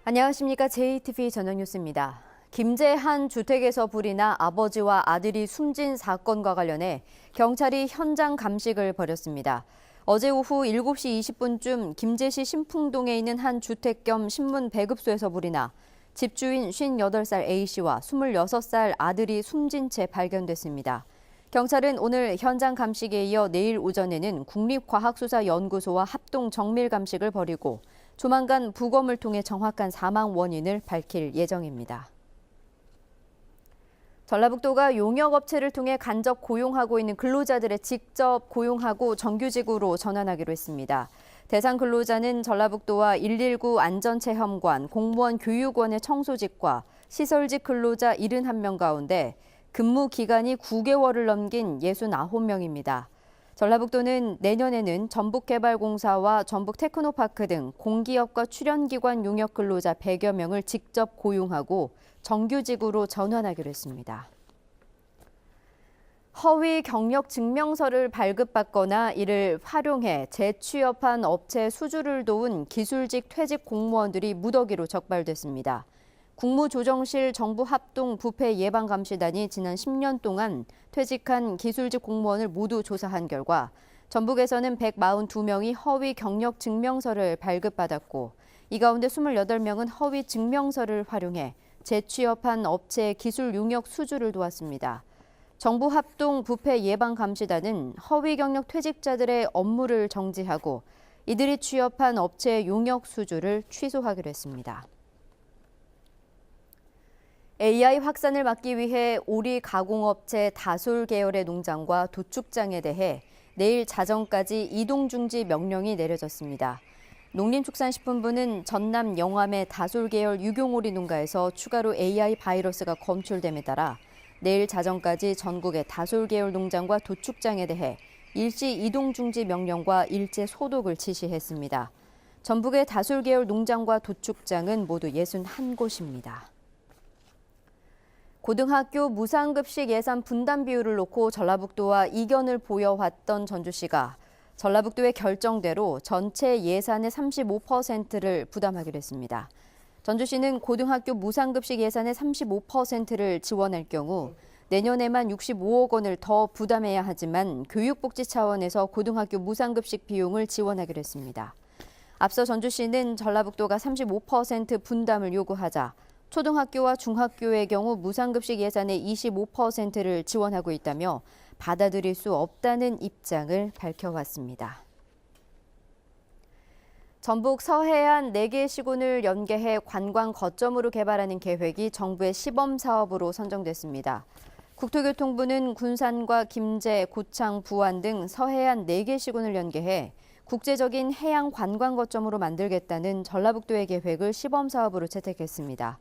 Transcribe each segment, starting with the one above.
안녕하십니까. JTV 저녁뉴스입니다. 김제 한 주택에서 불이 나 아버지와 아들이 숨진 사건과 관련해 경찰이 현장 감식을 벌였습니다. 어제 오후 7시 20분쯤 김제시 신풍동에 있는 한 주택 겸 신문 배급소에서 불이 나 집주인 58살 A씨와 26살 아들이 숨진 채 발견됐습니다. 경찰은 오늘 현장 감식에 이어 내일 오전에는 국립과학수사연구소와 합동 정밀 감식을 벌이고 조만간 부검을 통해 정확한 사망 원인을 밝힐 예정입니다. 전라북도가 용역업체를 통해 간접 고용하고 있는 근로자들을 직접 고용하고 정규직으로 전환하기로 했습니다. 대상 근로자는 전라북도와 119 안전체험관, 공무원 교육원의 청소직과 시설직 근로자 71명 가운데 근무 기간이 9개월을 넘긴 69명입니다. 전라북도는 내년에는 전북개발공사와 전북테크노파크 등 공기업과 출연기관 용역 근로자 100여 명을 직접 고용하고 정규직으로 전환하기로 했습니다. 허위 경력 증명서를 발급받거나 이를 활용해 재취업한 업체 수주를 도운 기술직 퇴직 공무원들이 무더기로 적발됐습니다. 국무조정실 정부합동부패예방감시단이 지난 10년 동안 퇴직한 기술직 공무원을 모두 조사한 결과 전북에서는 142명이 허위 경력 증명서를 발급받았고 이 가운데 28명은 허위 증명서를 활용해 재취업한 업체의 기술 용역 수주를 도왔습니다. 정부합동부패예방감시단은 허위 경력 퇴직자들의 업무를 정지하고 이들이 취업한 업체의 용역 수주를 취소하기로 했습니다. AI 확산을 막기 위해 오리 가공업체 다솔 계열의 농장과 도축장에 대해 내일 자정까지 이동 중지 명령이 내려졌습니다. 농림축산식품부는 전남 영암의 다솔 계열 유경오리 농가에서 추가로 AI 바이러스가 검출됨에 따라 내일 자정까지 전국의 다솔 계열 농장과 도축장에 대해 일시 이동 중지 명령과 일제 소독을 지시했습니다. 전북의 다솔 계열 농장과 도축장은 모두 61곳입니다. 고등학교 무상급식 예산 분담 비율을 놓고 전라북도와 이견을 보여왔던 전주시가 전라북도의 결정대로 전체 예산의 35%를 부담하기로 했습니다. 전주시는 고등학교 무상급식 예산의 35%를 지원할 경우 내년에만 65억 원을 더 부담해야 하지만 교육복지 차원에서 고등학교 무상급식 비용을 지원하기로 했습니다. 앞서 전주시는 전라북도가 35% 분담을 요구하자 초등학교와 중학교의 경우 무상급식 예산의 25%를 지원하고 있다며 받아들일 수 없다는 입장을 밝혀왔습니다. 전북 서해안 4개 시군을 연계해 관광 거점으로 개발하는 계획이 정부의 시범 사업으로 선정됐습니다. 국토교통부는 군산과 김제, 고창, 부안 등 서해안 4개 시군을 연계해 국제적인 해양 관광 거점으로 만들겠다는 전라북도의 계획을 시범 사업으로 채택했습니다.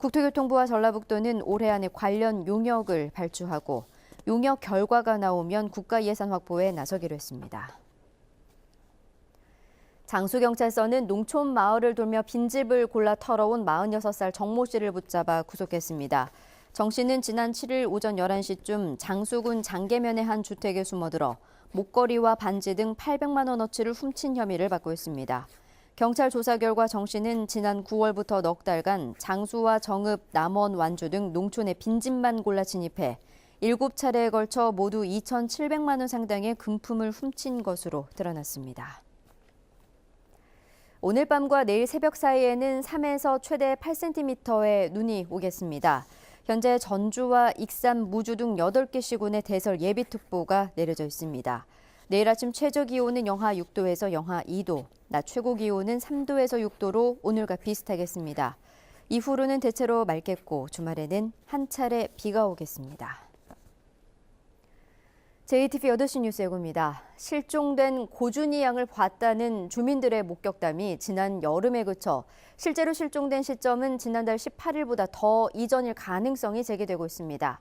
국토교통부와 전라북도는 올해 안에 관련 용역을 발주하고 용역 결과가 나오면 국가 예산 확보에 나서기로 했습니다. 장수경찰서는 농촌 마을을 돌며 빈집을 골라 털어온 46살 정모 씨를 붙잡아 구속했습니다. 정 씨는 지난 7일 오전 11시쯤 장수군 장계면의 한 주택에 숨어들어 목걸이와 반지 등 800만 원어치를 훔친 혐의를 받고 있습니다. 경찰 조사 결과 정 씨는 지난 9월부터 넉 달간 장수와 정읍, 남원, 완주 등 농촌의 빈집만 골라 진입해 7차례에 걸쳐 모두 2,700만 원 상당의 금품을 훔친 것으로 드러났습니다. 오늘 밤과 내일 새벽 사이에는 3에서 최대 8cm의 눈이 오겠습니다. 현재 전주와 익산, 무주 등 8개 시군에 대설 예비특보가 내려져 있습니다. 내일 아침 최저 기온은 영하 6도에서 영하 2도, 낮 최고 기온은 3도에서 6도로 오늘과 비슷하겠습니다. 이후로는 대체로 맑겠고 주말에는 한 차례 비가 오겠습니다. JTV 8시 뉴스 예고입니다. 실종된 고준희 양을 봤다는 주민들의 목격담이 지난 여름에 그쳐 실제로 실종된 시점은 지난달 18일보다 더 이전일 가능성이 제기되고 있습니다.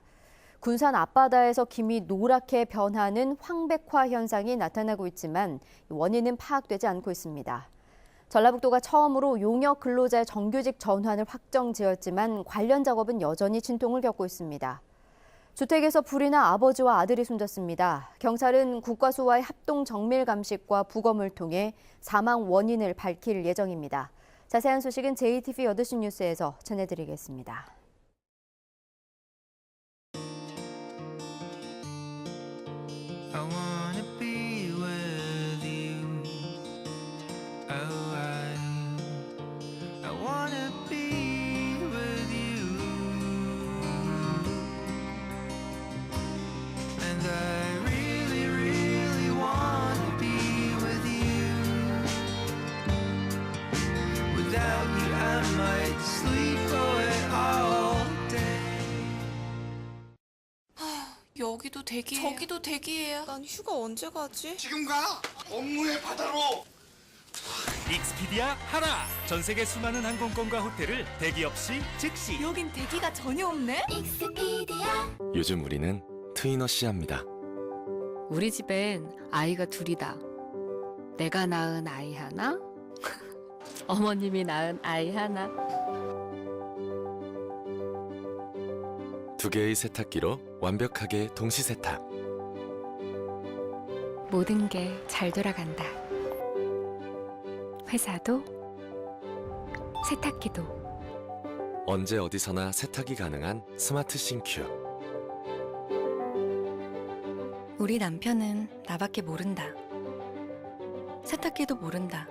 군산 앞바다에서 김이 노랗게 변하는 황백화 현상이 나타나고 있지만 원인은 파악되지 않고 있습니다. 전라북도가 처음으로 용역 근로자의 정규직 전환을 확정지었지만 관련 작업은 여전히 진통을 겪고 있습니다. 주택에서 불이 나 아버지와 아들이 숨졌습니다. 경찰은 국과수와의 합동 정밀 감식과 부검을 통해 사망 원인을 밝힐 예정입니다. 자세한 소식은 JTV 8시 뉴스에서 전해드리겠습니다. 여기도 대기예요. 저기도 대기예요. 난 휴가 언제 가지? 지금 가! 업무의 바다로! 익스피디아 하나! 전 세계 수많은 항공권과 호텔을 대기 없이 즉시! 여긴 대기가 전혀 없네? 익스피디아. 요즘 우리는 트위너시합니다. 우리 집엔 아이가 둘이다. 내가 낳은 아이 하나, 어머님이 낳은 아이 하나. 두 개의 세탁기로 완벽하게 동시 세탁. 모든 게 잘 돌아간다. 회사도, 세탁기도. 언제 어디서나 세탁이 가능한 스마트 싱큐. 우리 남편은 나밖에 모른다. 세탁기도 모른다.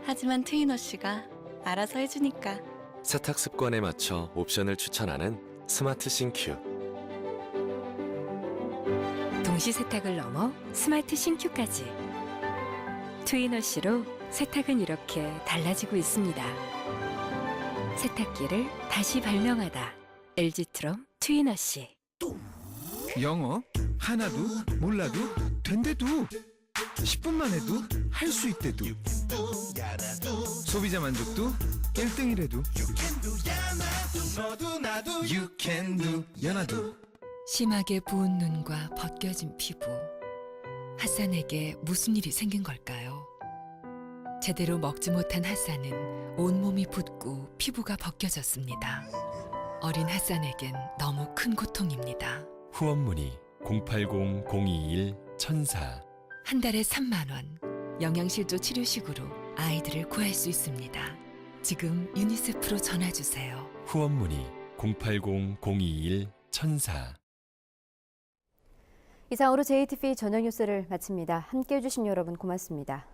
하지만 트위너 씨가 알아서 해주니까. 세탁 습관에 맞춰 옵션을 추천하는 스마트 싱큐. 동시 세탁을 넘어 스마트 싱큐까지. 트위너씨로 세탁은 이렇게 달라지고 있습니다. 세탁기를 다시 발명하다. LG트럼 트위너씨. 영어 하나도 몰라도 된대도 10분만 해도 할 수 있대도 소비자 만족도 1등이래도 너도 나도 You can do 연아도. 심하게 부은 눈과 벗겨진 피부. 핫산에게 무슨 일이 생긴 걸까요? 제대로 먹지 못한 핫산은 온몸이 붓고 피부가 벗겨졌습니다. 어린 핫산에겐 너무 큰 고통입니다. 후원 문의 080-021-1004. 한 달에 3만 원, 영양실조 치료식으로 아이들을 구할 수 있습니다. 지금 유니세프로 전화 주세요. 후원 문의 080-021-1004. 이상으로 JTV 저녁 뉴스를 마칩니다. 함께해 주신 여러분 고맙습니다.